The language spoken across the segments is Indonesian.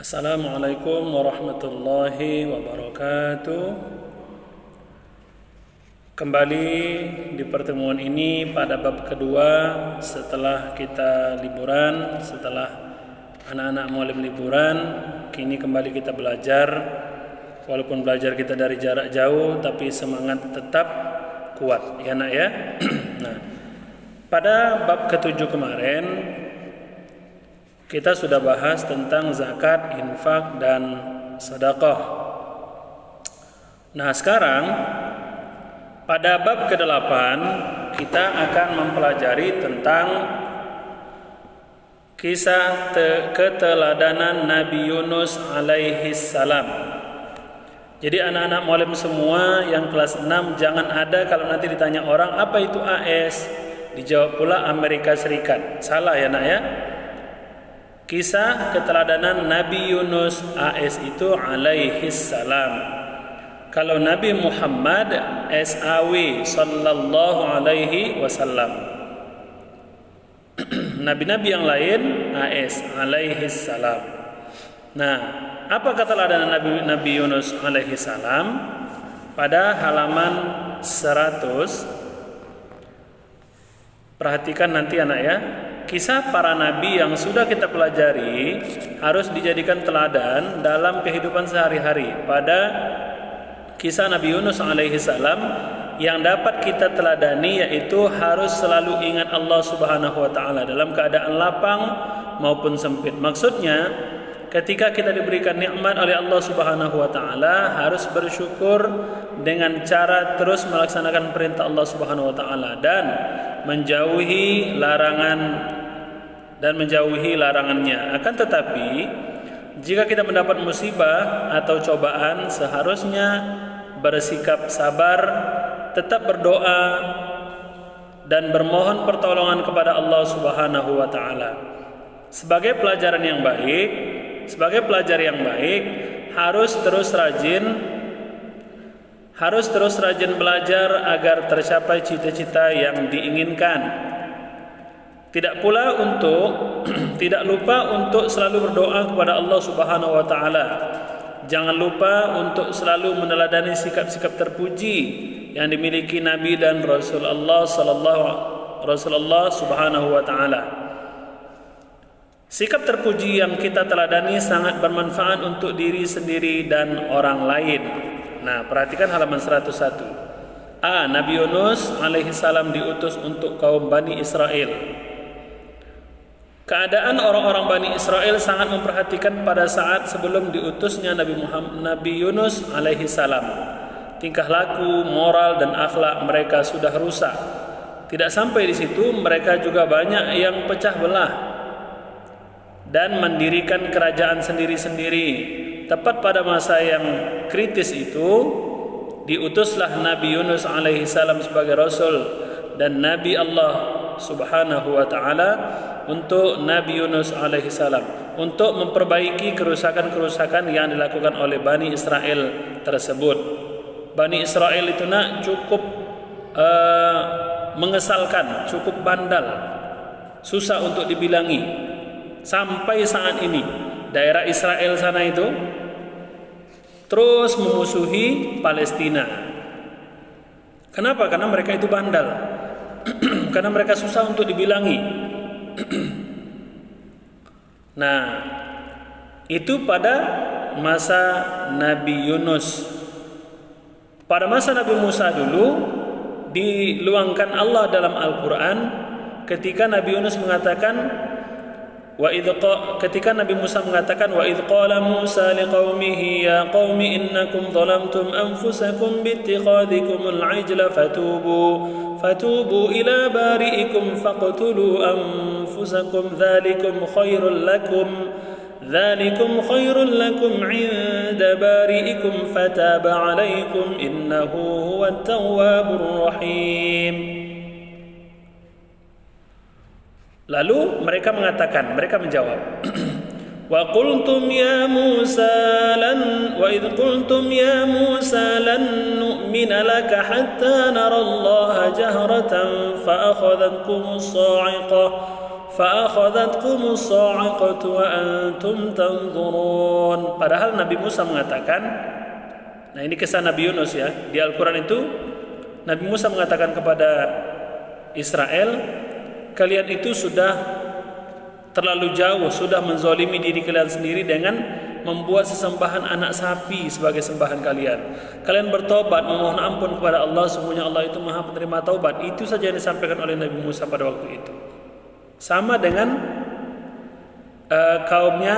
Assalamualaikum warahmatullahi wabarakatuh. Kembali di pertemuan ini pada bab kedua setelah kita liburan, setelah anak-anak mualim liburan, kini kembali kita belajar. Walaupun belajar kita dari jarak jauh, tapi semangat tetap kuat, ya nak ya. Nah, pada bab ketujuh kemarin kita sudah bahas tentang zakat, infak, dan sedekah. Nah, sekarang pada bab ke-8 kita akan mempelajari tentang kisah keteladanan Nabi Yunus alaihi salam. Jadi anak-anak mualim semua yang kelas 6 jangan ada kalau nanti ditanya orang apa itu AS, dijawab pula Amerika Serikat. Salah ya nak ya. Kisah keteladanan Nabi Yunus AS itu alaihi salam. Kalau Nabi Muhammad SAW sallallahu alaihi wasallam. Nabi-nabi yang lain AS alaihi salam. Nah, apa keteladanan Nabi Yunus alaihi salam? Pada halaman 100. Perhatikan nanti anak ya. Kisah para nabi yang sudah kita pelajari harus dijadikan teladan dalam kehidupan sehari-hari. Pada kisah Nabi Yunus alaihi salam yang dapat kita teladani yaitu harus selalu ingat Allah Subhanahu wa taala dalam keadaan lapang maupun sempit. Maksudnya ketika kita diberikan nikmat oleh Allah Subhanahu wa taala harus bersyukur dengan cara terus melaksanakan perintah Allah Subhanahu wa taala dan menjauhi larangannya. Akan tetapi jika kita mendapat musibah atau cobaan seharusnya bersikap sabar, tetap berdoa dan bermohon pertolongan kepada Allah Subhanahu wa taala. Sebagai pelajar yang baik harus terus rajin belajar agar tercapai cita-cita yang diinginkan. Tidak lupa untuk selalu berdoa kepada Allah Subhanahu wa taala. Jangan lupa untuk selalu meneladani sikap-sikap terpuji yang dimiliki Nabi dan Rasulullah Subhanahu wa taala. Sikap terpuji yang kita teladani sangat bermanfaat untuk diri sendiri dan orang lain. Nah, perhatikan halaman 101. Nabi Yunus alaihi salam diutus untuk kaum Bani Israel. Keadaan orang-orang Bani Israel sangat memperhatikan pada saat sebelum diutusnya Nabi Yunus alaihi salam. Tingkah laku, moral dan akhlak mereka sudah rusak. Tidak sampai di situ, mereka juga banyak yang pecah belah dan mendirikan kerajaan sendiri-sendiri. Tepat pada masa yang kritis itu diutuslah Nabi Yunus alaihi salam sebagai rasul dan nabi Allah Subhanahu wa taala untuk Nabi Yunus alaihi salam untuk memperbaiki kerusakan-kerusakan yang dilakukan oleh Bani Israel tersebut. Bani Israel itu cukup mengesalkan, cukup bandal, susah untuk dibilangi. Sampai saat ini daerah Israel sana itu terus memusuhi Palestina. Kenapa? Karena mereka itu bandal. Karena mereka susah untuk dibilangi. Nah, itu pada masa Nabi Yunus. Pada masa Nabi Musa dulu diluangkan Allah dalam Al-Quran ketika Nabi Yunus mengatakan ketika Nabi Musa mengatakan wa idh qala Musa liqaumihi ya qaumi innakum zalamtum anfusakum biittikhadhikumul ajla fatubu ila bari'ikum faqtulu anfusakum dhalikum khairul lakum 'inda bari'ikum fataba 'alaikum innahu huwat tawwabur rahim. Lalu mereka menjawab, Wa idh qultum ya Musa lan nu'mina laka hatta nara Allah jahratan fa akhadhatkumus فأخذتكم الصاعقة وأنتم تنظرون. Padahal Nabi Musa mengatakan, nah ini kisah Nabi Yunus ya, di Al-Quran itu Nabi Musa mengatakan kepada Israel, kalian itu sudah terlalu jauh, sudah menzalimi diri kalian sendiri dengan membuat sesembahan anak sapi sebagai sembahan kalian. Kalian bertobat, memohon ampun kepada Allah, sesungguhnya Allah itu Maha penerima taubat. Itu saja yang disampaikan oleh Nabi Musa pada waktu itu. Sama dengan kaumnya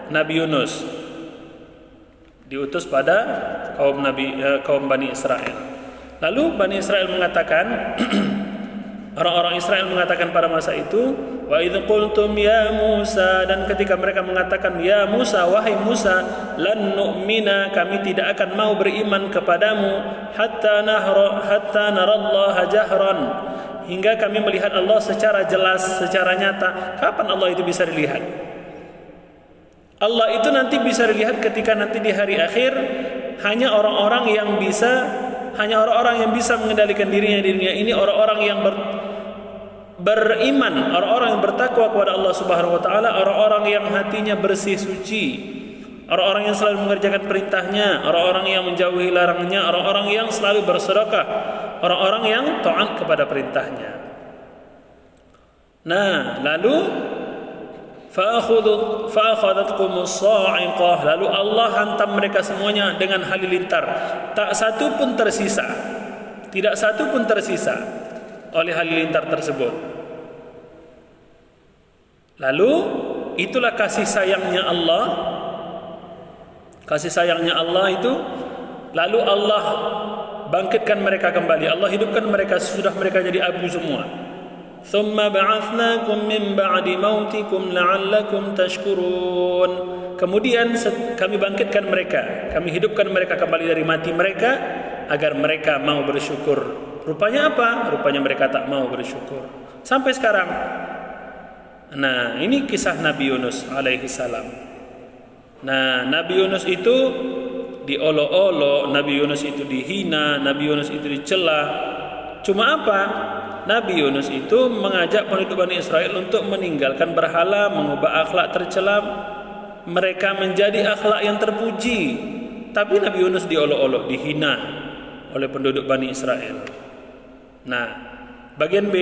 Nabi Yunus, diutus pada kaum Bani Israel. Lalu Bani Israel mengatakan orang-orang Israel mengatakan pada masa itu, wa idz qultum ya Musa, dan ketika mereka mengatakan ya Musa, wahai Musa, lan nu'mina, kami tidak akan mau beriman kepadamu hatta narallaha jahran, hingga kami melihat Allah secara jelas, secara nyata. Kapan Allah itu bisa dilihat? Allah itu nanti bisa dilihat ketika nanti di hari akhir hanya orang-orang yang bisa mengendalikan dirinya ini orang-orang yang beriman, orang-orang yang bertakwa kepada Allah Subhanahu wa taala, orang-orang yang hatinya bersih suci, orang-orang yang selalu mengerjakan perintahnya, orang-orang yang menjauhi larangannya, orang-orang yang selalu bersedekah, orang-orang yang taat kepada perintahnya. Nah, lalu fa'akhadhatkumus sa'iqah, lalu Allah hantam mereka semuanya dengan halilintar. Tak satu pun tersisa, tidak satu pun tersisa oleh halilintar tersebut. Lalu itulah kasih sayangnya Allah. Kasih sayangnya Allah itu, lalu Allah bangkitkan mereka kembali, Allah hidupkan mereka sesudah mereka jadi abu semua. Thumma ba'athnakum min ba'di mautikum la'allakum tashkurun. Kemudian kami bangkitkan mereka, kami hidupkan mereka kembali dari mati mereka agar mereka mau bersyukur. Rupanya apa? Rupanya mereka tak mau bersyukur sampai sekarang. Nah, ini kisah Nabi Yunus alaihi salam. Nah, Nabi Yunus itu diolok-olok, Nabi Yunus itu dihina, Nabi Yunus itu dicela. Cuma apa? Nabi Yunus itu mengajak penduduk Bani Israel untuk meninggalkan berhala, mengubah akhlak tercela mereka menjadi akhlak yang terpuji. Tapi Nabi Yunus diolok-olok, dihina oleh penduduk Bani Israel. Nah, bagian B,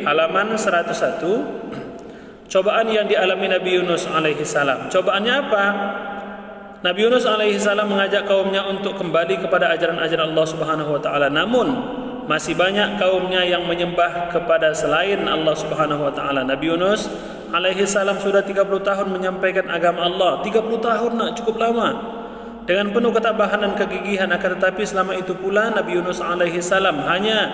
halaman 101, cobaan yang dialami Nabi Yunus alaihi salam. Cobaannya apa? Nabi Yunus alaihi salam mengajak kaumnya untuk kembali kepada ajaran-ajaran Allah Subhanahu wa taala. Namun masih banyak kaumnya yang menyembah kepada selain Allah Subhanahu wa taala. Nabi Yunus alaihi salam sudah 30 tahun menyampaikan agama Allah. 30 tahun nak cukup lama. Dengan penuh ketabahan dan kegigihan, akan tetapi selama itu pula Nabi Yunus alaihi salam hanya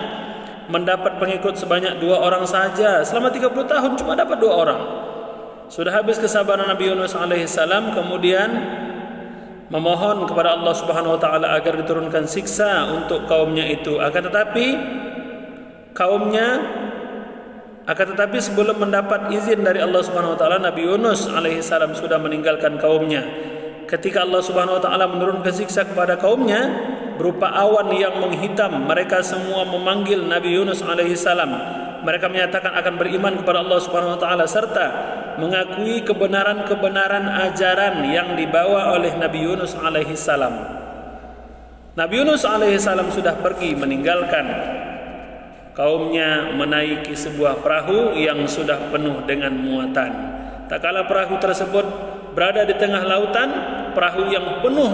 mendapat pengikut sebanyak 2 orang saja. Selama 30 tahun cuma dapat 2 orang. Sudah habis kesabaran Nabi Yunus alaihi salam, kemudian memohon kepada Allah Subhanahu wa taala agar diturunkan siksa untuk kaumnya itu. Akan tetapi sebelum mendapat izin dari Allah Subhanahu wa taala, Nabi Yunus alaihi salam sudah meninggalkan kaumnya. Ketika Allah Subhanahu wa taala menurunkan siksa kepada kaumnya berupa awan yang menghitam, mereka semua memanggil Nabi Yunus alaihi salam. Mereka menyatakan akan beriman kepada Allah Subhanahu wa taala serta mengakui kebenaran-kebenaran ajaran yang dibawa oleh Nabi Yunus alaihi salam. Nabi Yunus alaihi salam sudah pergi meninggalkan kaumnya, menaiki sebuah perahu yang sudah penuh dengan muatan. Tak kala perahu tersebut berada di tengah lautan, perahu yang penuh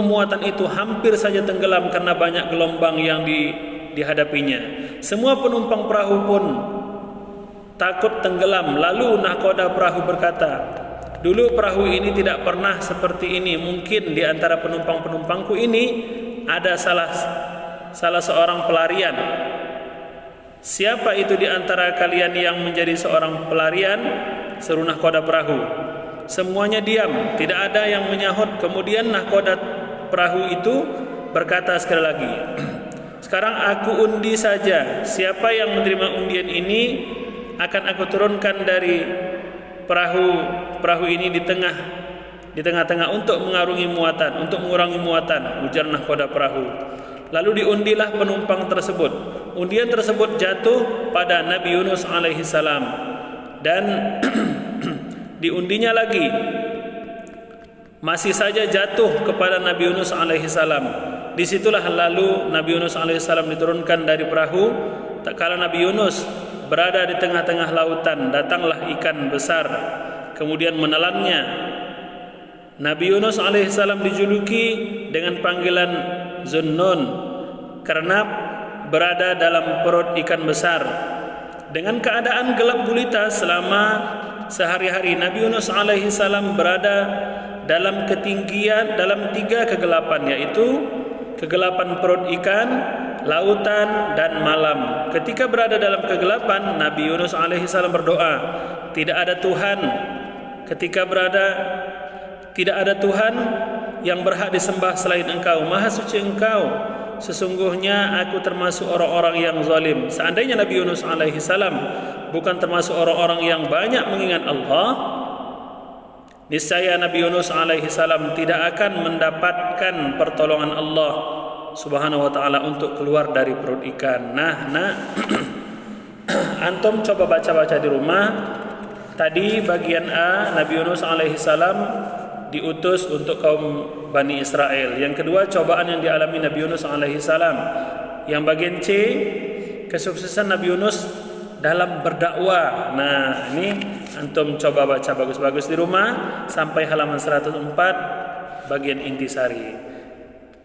muatan itu hampir saja tenggelam karena banyak gelombang yang dihadapinya. Semua penumpang perahu pun takut tenggelam. Lalu nahkoda perahu berkata, dulu perahu ini tidak pernah seperti ini. Mungkin di antara penumpang-penumpangku ini ada salah seorang pelarian. Siapa itu di antara kalian yang menjadi seorang pelarian? Seru nahkoda perahu. Semuanya diam, tidak ada yang menyahut. Kemudian nahkoda perahu itu berkata sekali lagi, sekarang aku undi saja. Siapa yang menerima undian ini akan aku turunkan dari perahu ini di tengah-tengah untuk mengurangi muatan, ujar nahkoda perahu. Lalu diundilah penumpang tersebut. undian tersebut jatuh pada Nabi Yunus alaihi salam dan diundinya lagi masih saja jatuh kepada Nabi Yunus alaihi salam. Disitulah lalu Nabi Yunus alaihi salam diturunkan dari perahu. Tak kala Nabi Yunus berada di tengah-tengah lautan, datanglah ikan besar kemudian menelannya. Nabi Yunus alaihissalam dijuluki dengan panggilan Zunnun karena berada dalam perut ikan besar. Dengan keadaan gelap gulita selama sehari-hari, Nabi Yunus alaihissalam berada dalam ketinggian dalam 3 kegelapan, yaitu kegelapan perut ikan, lautan, dan malam. Ketika berada dalam kegelapan, Nabi Yunus alaihissalam berdoa, tidak ada Tuhan tidak ada Tuhan yang berhak disembah selain Engkau, Maha Suci Engkau. Sesungguhnya aku termasuk orang-orang yang zalim. Seandainya Nabi Yunus alaihi salam bukan termasuk orang-orang yang banyak mengingat Allah, niscaya Nabi Yunus alaihi salam tidak akan mendapatkan pertolongan Allah Subhanahu wa taala untuk keluar dari perut ikan. Antum coba baca-baca di rumah. Tadi bagian A, Nabi Yunus alaihi salam diutus untuk kaum Bani Israel. Yang kedua, cobaan yang dialami Nabi Yunus alaihi salam. Yang bagian C, kesuksesan Nabi Yunus dalam berdakwah. Nah, ini antum coba baca bagus-bagus di rumah sampai halaman 104 bagian intisari.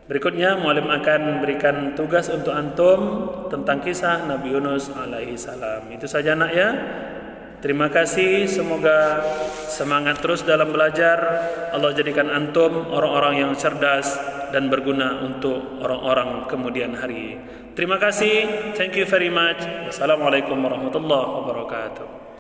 Berikutnya muallim akan berikan tugas untuk antum tentang kisah Nabi Yunus alaihi salam. Itu saja nak ya. Terima kasih, semoga semangat terus dalam belajar. Allah jadikan antum orang-orang yang cerdas dan berguna untuk orang-orang kemudian hari. Terima kasih, thank you very much. Wassalamualaikum warahmatullahi wabarakatuh.